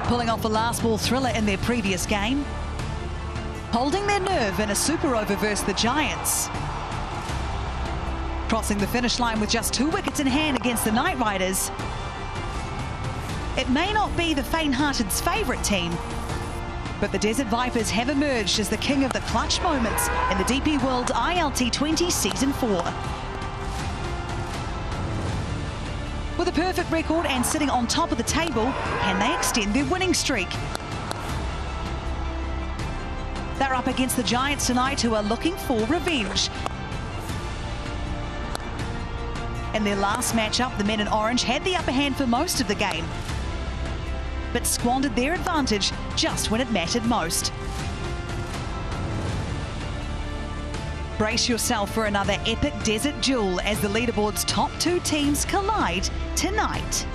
pulling off a last ball thriller in their previous game, holding their nerve in a super over versus the Giants, crossing the finish line with just 2 wickets in hand against the Night Riders. It may not be the faint-hearted's favourite team, but the Desert Vipers have emerged as the king of the clutch moments in the DP World ILT20 Season 4. With a perfect record and sitting on top of the table, can they extend their winning streak? They're up against the Giants tonight, who are looking for revenge. In their last matchup, the men in orange had the upper hand for most of the game, but squandered their advantage just when it mattered most. Brace yourself for another epic desert duel as the leaderboard's top 2 teams collide tonight.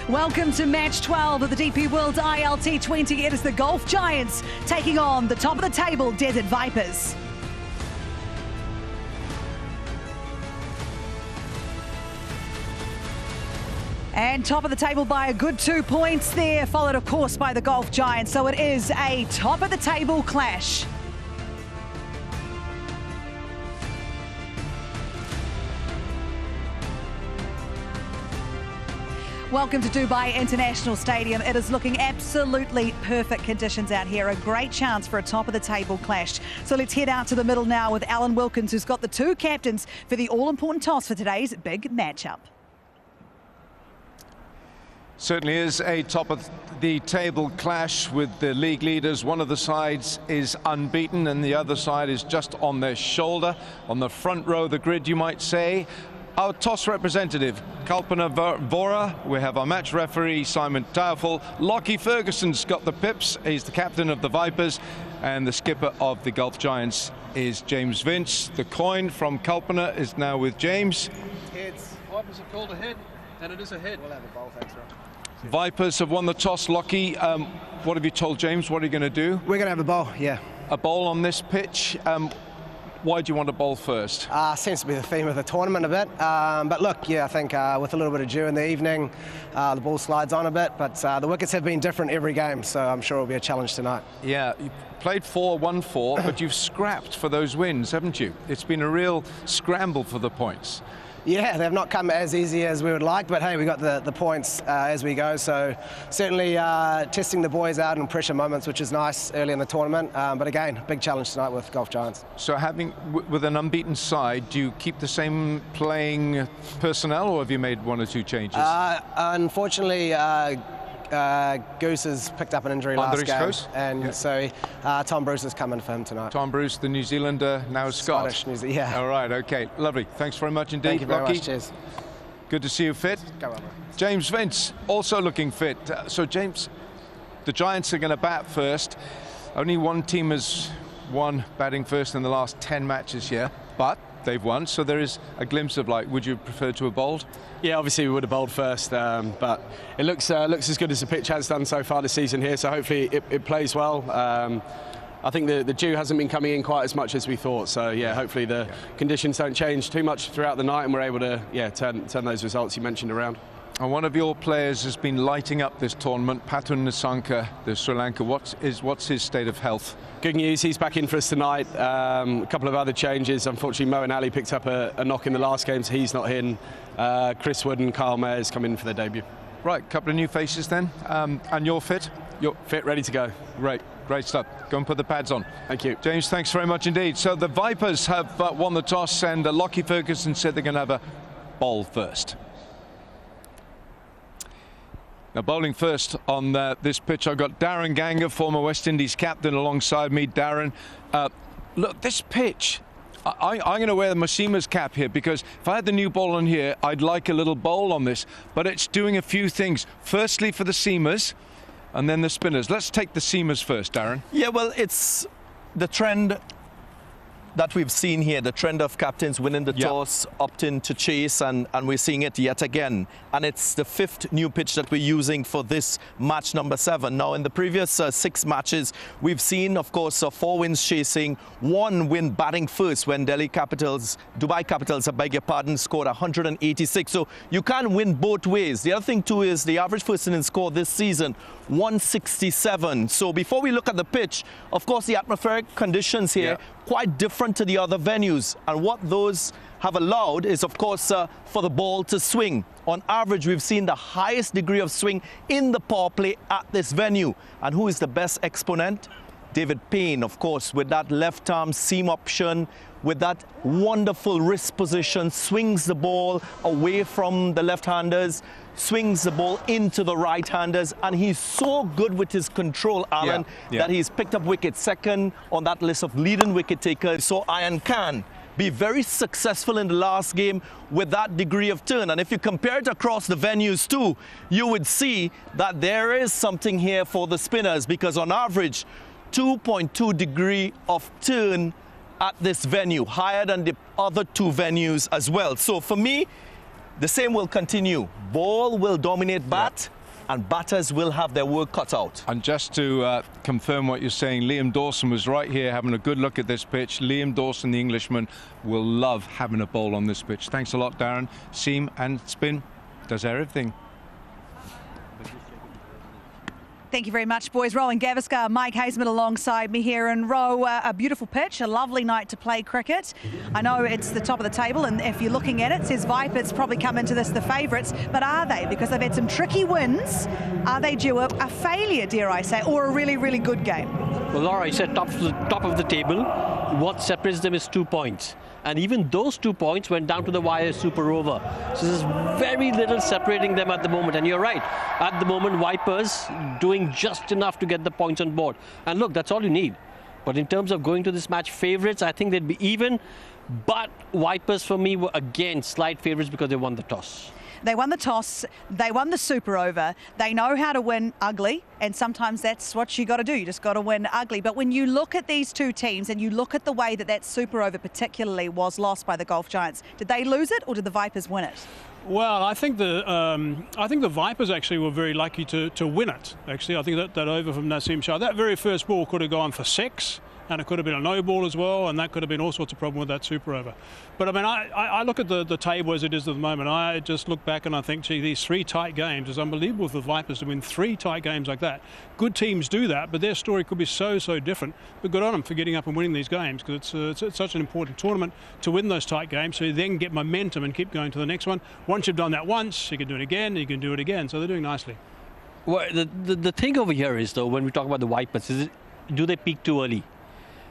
Welcome to match 12 of the DP World ILT20. It is the Golf Giants taking on the top of the table Desert Vipers. And top of the table by a good 2 points there, followed of course by the Golf Giants. So it is a top of the table clash. Welcome to Dubai International Stadium. It is looking absolutely perfect conditions out here. A great chance for a top of the table clash. So let's head out to the middle now with Alan Wilkins, who's got the 2 captains for the all-important toss for today's big matchup. Certainly is a top of the table clash with the league leaders. One of the sides is unbeaten and the other side is just on their shoulder, on the front row of the grid, you might say. Our toss representative, Kalpana Vora. We have our match referee, Simon Taufel. Lockie Ferguson's got the pips. He's the captain of the Vipers. And the skipper of the Golf Giants is James Vince. The coin from Kalpana is now with James. Heads. Vipers have called a head, and it is a head. We'll have a bowl, thanks, Rob. Vipers have won the toss, Lockie. What have you told James? What are you going to do? We're going to have a bowl, yeah. A bowl on this pitch. Why do you want to bowl first? Seems to be the theme of the tournament a bit. But look, yeah, I think with a little bit of dew in the evening, the ball slides on a bit. But the wickets have been different every game, so I'm sure it'll be a challenge tonight. Yeah, you played 4, won 4, but you've scrapped for those wins, haven't you? It's been a real scramble for the points. Yeah, they've not come as easy as we would like, but hey, we got the points as we go. So certainly testing the boys out in pressure moments, which is nice early in the tournament. But again, big challenge tonight with Golf Giants. So with an unbeaten side, do you keep the same playing personnel, or have you made 1 or 2 changes? Unfortunately, Goose has picked up an injury last game, and so Tom Bruce has come in for him tonight. Tom Bruce, the New Zealander, now Scott. Scottish, yeah. All right, okay, lovely. Thanks very much indeed. Thank you very Lockie. much, cheers. Good to see you fit. Go on, James Vince, also looking fit. So James, the Giants are going to bat first. Only one team has won batting first in the last 10 matches here, but they've won, so there is a glimpse of light. Would you prefer to have bowled? Yeah, obviously we would have bowled first, but it looks as good as the pitch has done so far this season here, so hopefully it plays well. I think the dew hasn't been coming in quite as much as we thought, so yeah, hopefully the conditions don't change too much throughout the night and we're able to turn those results you mentioned around. And one of your players has been lighting up this tournament, Patun Nisanka, the Sri Lanka. What's his state of health? Good news, he's back in for us tonight. A couple of other changes. Unfortunately, Moeen Ali picked up a knock in the last game, so he's not in. Chris Wood and Kyle Mayers come in for their debut. Right, couple of new faces then. And you're fit? You're fit, ready to go. Great stuff. Go and put the pads on. Thank you. James, thanks very much indeed. So the Vipers have won the toss, and Lockie Ferguson said they're going to have a bowl first. Now bowling first on this pitch, I've got Darren Ganger, former West Indies captain, alongside me. Darren, look, this pitch, I'm going to wear the Masima's cap here, because if I had the new ball on here, I'd like a little bowl on this, but it's doing a few things. Firstly for the seamers, and then the spinners. Let's take the seamers first, Darren. Yeah, well, it's the trend that we've seen here, the trend of captains winning the toss, opting to chase, and we're seeing it yet again. And it's the 5th new pitch that we're using for this match number 7. Now, in the previous 6 matches, we've seen, of course, 4 wins chasing, 1 win batting first when Dubai Capitals, I beg your pardon, scored 186. So you can't win both ways. The other thing, too, is the average first inning score this season, 167. So before we look at the pitch, of course, the atmospheric conditions here quite different to the other venues, and what those have allowed is, of course, for the ball to swing. On average, we've seen the highest degree of swing in the power play at this venue. And who is the best exponent? David Payne, of course, with that left arm seam option, with that wonderful wrist position, swings the ball away from the left-handers, swings the ball into the right-handers, and he's so good with his control, Alan, that he's picked up wickets, 2nd on that list of leading wicket takers. So Ian can be very successful in the last game with that degree of turn. And if you compare it across the venues too, you would see that there is something here for the spinners, because on average, 2.2 degree of turn at this venue, higher than the other 2 venues as well. So for me, the same will continue. Ball will dominate bat, and batters will have their work cut out. And just to confirm what you're saying, Liam Dawson was right here having a good look at this pitch. Liam Dawson, the Englishman, will love having a bowl on this pitch. Thanks a lot, Darren. Seam and spin does everything. Thank you very much, boys. Rowan Gavaskar, Mike Hazeman alongside me here. And Ro, a beautiful pitch, a lovely night to play cricket. I know it's the top of the table, and if you're looking at it, it says Vipers probably come into this the favourites, but are they? Because they've had some tricky wins. Are they due a failure, dare I say, or a really, really good game? Well, Laura, you said top of the table. What separates them is 2 points. And even those 2 points went down to the wire super over. So there's very little separating them at the moment. And you're right, at the moment, Vipers doing just enough to get the points on board. And look, that's all you need. But in terms of going to this match favourites, I think they'd be even. But Vipers, for me, were again slight favourites because they won the toss. They won the toss, they won the super over, they know how to win ugly, and sometimes that's what you got to do, you just got to win ugly. But when you look at these 2 teams and you look at the way that super over particularly was lost by the Gulf Giants, did they lose it or did the Vipers win it? Well, I think the Vipers actually were very lucky to win it. Actually, I think that over from Naseem Shah, that very first ball could have gone for 6. And it could have been a no ball as well, and that could have been all sorts of problem with that super over. But I mean, I look at the table as it is at the moment. I just look back and I think, gee, these 3 tight games is unbelievable for the Vipers to win 3 tight games like that. Good teams do that, but their story could be so different. But good on them for getting up and winning these games, because it's such an important tournament to win those tight games, so you then get momentum and keep going to the next one. Once you've done that once, you can do it again, you can do it again. So they're doing nicely. Well, the thing over here is, though, when we talk about the Vipers, do they peak too early?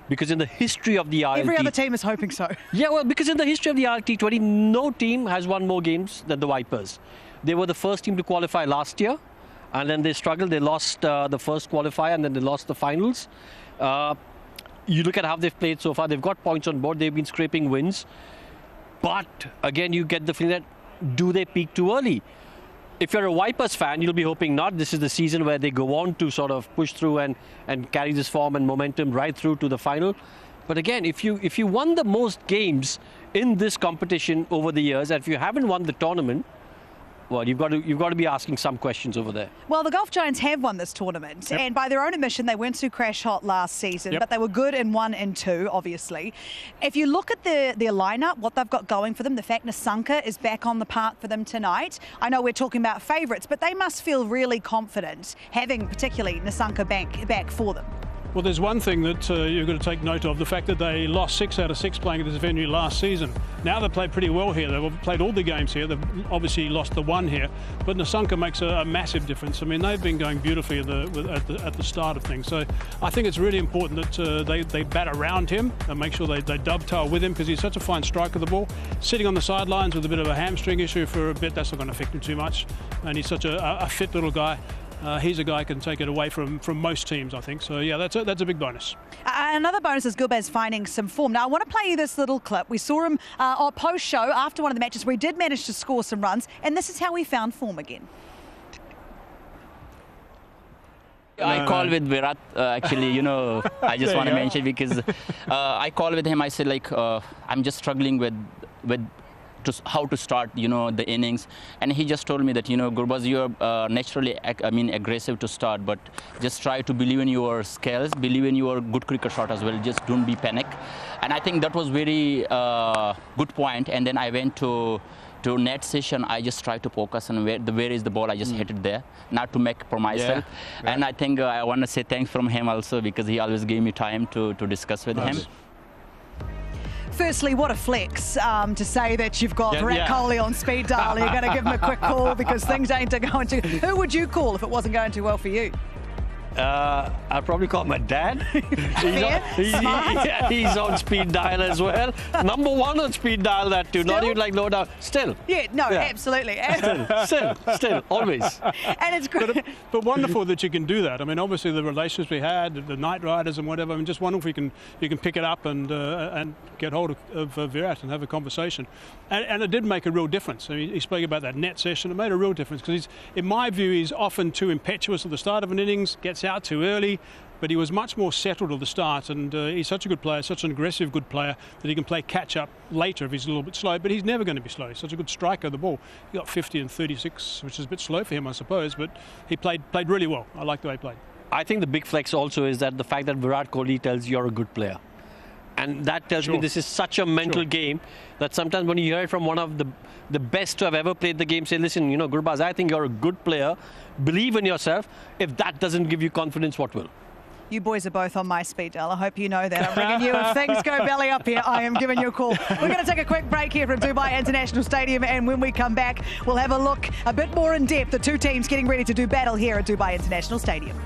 Because in the history of the ILT... Every other team is hoping so. Yeah, well, because in the history of the ILT20, no team has won more games than the Vipers. They were the first team to qualify last year, and then they struggled. They lost the first qualifier, and then they lost the finals. You look at how they've played so far. They've got points on board. They've been scraping wins. But, again, you get the feeling that, do they peak too early? If you're a Vipers fan, you'll be hoping not. This is the season where they go on to sort of push through and carry this form and momentum right through to the final. But again, if you won the most games in this competition over the years, and if you haven't won the tournament, well, you've got to be asking some questions over there. Well, the Gulf Giants have won this tournament, and by their own admission, they weren't too crash hot last season, but they were good in 1 and 2, obviously. If you look at their lineup, what they've got going for them, the fact Nissanka is back on the park for them tonight. I know we're talking about favourites, but they must feel really confident having particularly Nissanka back for them. Well, there's one thing that you've got to take note of, the fact that they lost 6 out of 6 playing at this venue last season. Now they've played pretty well here. They've played all the games here. They've obviously lost the 1 here, but Nissanka makes a massive difference. I mean, they've been going beautifully at the start of things. So I think it's really important that they bat around him and make sure they dovetail with him, because he's such a fine striker of the ball. Sitting on the sidelines with a bit of a hamstring issue for a bit, that's not going to affect him too much. And he's such a fit little guy. He's a guy who can take it away from most teams, I think. So, yeah, that's a big bonus. Another bonus is Gulbaz finding some form. Now, I want to play you this little clip. We saw him on post-show after one of the matches where he did manage to score some runs, and this is how he found form again. I call with Virat, actually, you know, I just want to mention because I call with him, I said like, I'm just struggling with how to start, you know, the innings. And he just told me that, you know, Gurbaz, you're naturally, aggressive to start, but just try to believe in your skills, believe in your good cricket shot as well. Just don't be panic. And I think that was very good point. And then I went to net session. I just try to focus on where is the ball. I just hit it there, not to make for myself. Yeah. And I think I want to say thanks from him also, because he always gave me time to discuss with him. Firstly, what a flex to say that you've got Virat Kohli on speed dial. You're going to give him a quick call because things ain't going to. Who would you call if it wasn't going too well for you? I'd probably call my dad. He's on speed dial as well. Number one on speed dial, that too. Still? Not even like no doubt. Still. Yeah, no, absolutely. Still, always. And it's good. But wonderful that you can do that. I mean, obviously the relations we had, the Night Riders and whatever. I mean, just wonderful you can pick it up and get hold of Virat and have a conversation. And it did make a real difference. I mean, he spoke about that net session. It made a real difference because in my view, he's often too impetuous at the start of an innings, gets out too early, but he was much more settled at the start, and he's such a good player, such an aggressive good player, that he can play catch up later if he's a little bit slow, but he's never going to be slow. He's such a good striker of the ball. He got 50 and 36, which is a bit slow for him, I suppose, but he played really well. I like the way he played. I think the big flex also is that the fact that Virat Kohli tells you're a good player. And that tells me this is such a mental game that sometimes when you hear it from one of the best to have ever played the game, say, listen, you know, Gurbaz, I think you're a good player. Believe in yourself. If that doesn't give you confidence, what will? You boys are both on my speed dial. I hope you know that. I'm bringing you. If things go belly up here, I am giving you a call. We're going to take a quick break here from Dubai International Stadium, and when we come back, we'll have a look a bit more in depth. The two teams getting ready to do battle here at Dubai International Stadium.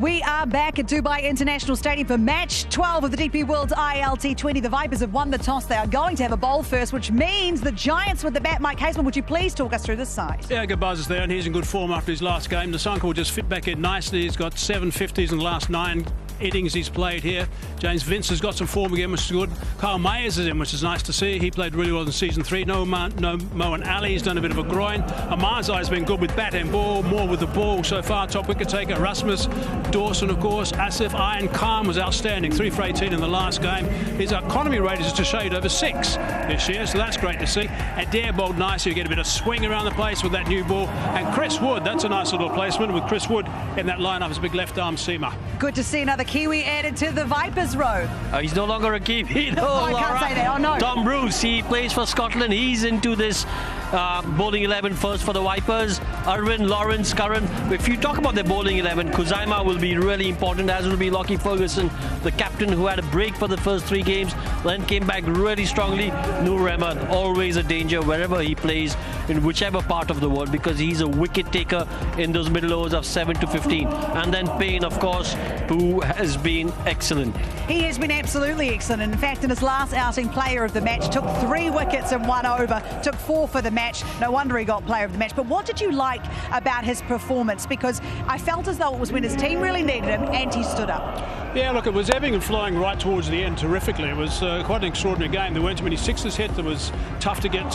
We are back at Dubai International Stadium for match 12 of the DP World's ILT20. The Vipers have won the toss. They are going to have a bowl first, which means the Giants with the bat. Mike Haseman, would you please talk us through this side? Yeah, Gurbaz is there, and he's in good form after his last game. The Sanka will just fit back in nicely. He's got 7 50s in the last 9 innings he's played here. James Vince has got some form again, which is good. Kyle Mayers is in, which is nice to see. He played really well in season 3. No Moeen Ali, he's done a bit of a groin. Amarzai has been good with bat and ball, more with the ball so far. Top wicket taker Rasmus Dawson, of course. Asif Iron Khan was outstanding, 3 for 18 in the last game. His economy rate is just a shade over 6 this year, so that's great to see. Adair bowled nicely. You get a bit of swing around the place with that new ball. And Chris Wood, that's a nice little placement with Chris Wood in that lineup as a big left arm seamer. Good to see another Kiwi added to the Vipers row. He's no longer a Kiwi. No, I can't say that. Oh no. Tom Bruce, he plays for Scotland. He's into this bowling 11 first for the Vipers. Arvind, Lawrence, Curran. If you talk about their bowling 11, Kuzaima will be really important, as will be Lockie Ferguson, the captain, who had a break for the first 3 games, then came back really strongly. Noor Ahmed, always a danger wherever he plays, in whichever part of the world, because he's a wicket taker in those middle overs of 7 to 15. And then Payne, of course, who has been excellent. He has been absolutely excellent. In fact, in his last outing, player of the match, took 3 wickets in 1 over, took 4 for the match. No wonder he got player of the match. But what did you like about his performance? Because I felt as though it was when his team really needed him and he stood up. Yeah, look, it was ebbing and flowing right towards the end terrifically. It was quite an extraordinary game. There weren't too many sixes hit. It was tough to get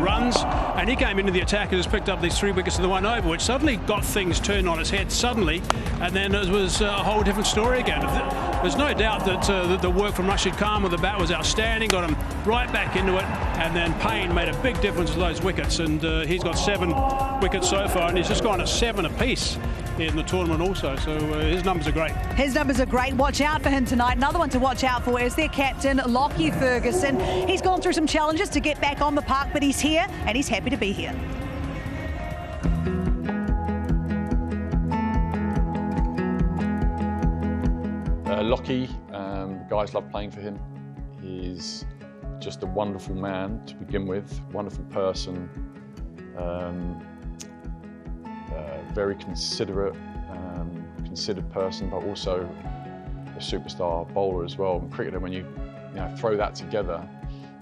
runs. And he came into the attack and just picked up these 3 wickets in the 1 over, which suddenly got things turned on its head suddenly. And then it was a whole different story again. There's no doubt that the work from Rashid Khan with the bat was outstanding, got him right back into it. And then Payne made a big difference with those wickets. And he's got 7 wickets so far, and he's just gone at 7 apiece in the tournament also, so his numbers are great. His numbers are great. Watch out for him tonight. Another one to watch out for is their captain, Lockie Ferguson. He's gone through some challenges to get back on the park, but he's here and he's happy to be here. Lockie, guys love playing for him. He's just a wonderful man to begin with, wonderful person. Very considerate, considered person, but also a superstar bowler as well. And cricketer, when you throw that together,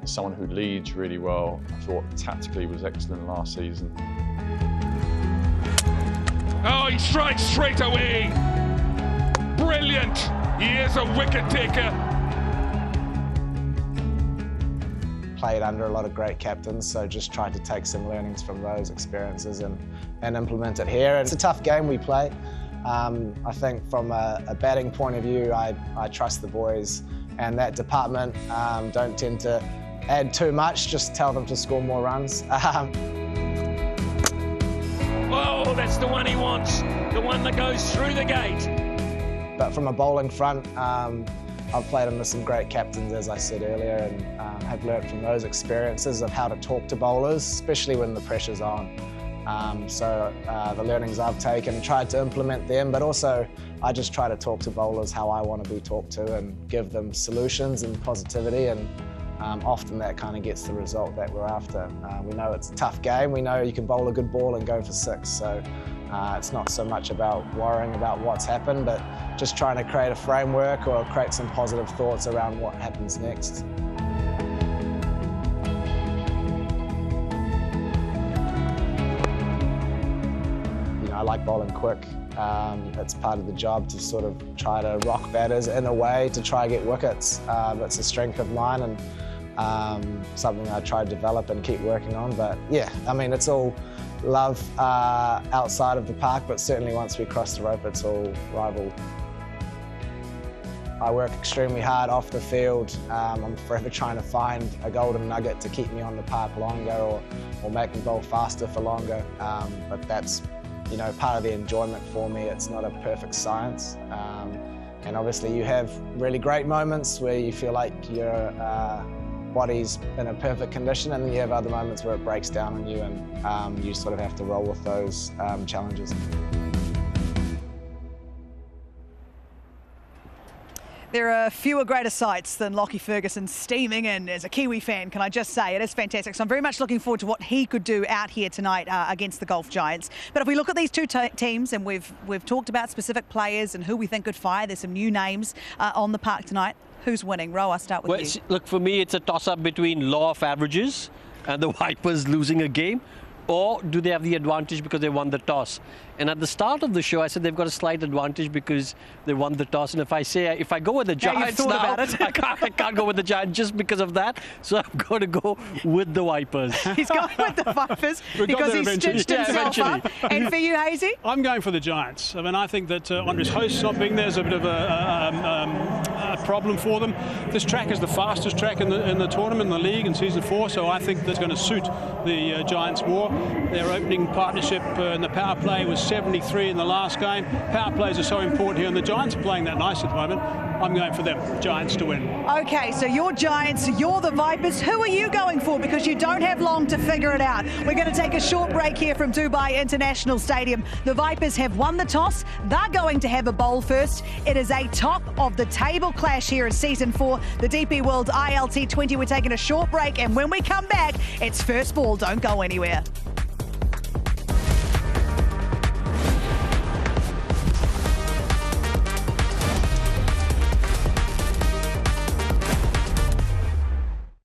as someone who leads really well, I thought tactically was excellent last season. Oh, he strikes straight away. brilliant. He is a wicket taker. Played under a lot of great captains, so just tried to take some learnings from those experiences and implement it here. It's a tough game we play. I think from a batting point of view, I trust the boys and that department. Don't tend to add too much, just tell them to score more runs. Oh, that's the one he wants, the one that goes through the gate. But from a bowling front, I've played under some great captains, as I said earlier, and have learnt from those experiences of how to talk to bowlers, especially when the pressure's on. The learnings I've taken, tried to implement them, but also I just try to talk to bowlers how I want to be talked to and give them solutions and positivity, and often that kind of gets the result that we're after. We know it's a tough game, we know you can bowl a good ball and go for 6, so it's not so much about worrying about what's happened, but just trying to create a framework or create some positive thoughts around what happens next. I like bowling quick. It's part of the job to sort of try to rock batters in a way to try to get wickets. It's a strength of mine and something I try to develop and keep working on. But yeah, I mean, it's all love outside of the park, but certainly once we cross the rope, it's all rival. I work extremely hard off the field. I'm forever trying to find a golden nugget to keep me on the park longer or make me bowl faster for longer. But that's, you know, part of the enjoyment for me. It's not a perfect science. And obviously you have really great moments where you feel like your body's in a perfect condition, and then you have other moments where it breaks down on you and you sort of have to roll with those challenges. There are fewer greater sights than Lockie Ferguson steaming in. As a Kiwi fan, can I just say, it is fantastic. So I'm very much looking forward to what he could do out here tonight against the Golf Giants. But if we look at these two teams, and we've talked about specific players and who we think could fire, there's some new names on the park tonight. Who's winning? Ro, I'll start with you. Look, for me, it's a toss-up between law of averages and the Vipers losing a game, or do they have the advantage because they won the toss? And at the start of the show, I said they've got a slight advantage because they won the toss. And if I go with the Giants now, I can't go with the Giants just because of that. So I'm going to go with the Vipers. He's going with the Vipers because he's stitched himself up. And for you, Hazy? I'm going for the Giants. I mean, I think that Andres Host not being there is a bit of a problem for them. This track is the fastest track in the tournament, in the league, in season 4. So I think that's going to suit the Giants more. Their opening partnership in the power play was 73 in the last game. Power plays are so important here, and the Giants are playing that nice at the moment. I'm going for them, Giants to win. Okay, so you're Giants, you're the Vipers. Who are you going for? Because you don't have long to figure it out. We're going to take a short break here from Dubai International Stadium. The Vipers have won the toss. They're going to have a bowl first. It is a top of the table clash here in season 4, the DP World ILT20. We're taking a short break, and when we come back, it's first ball. Don't go anywhere.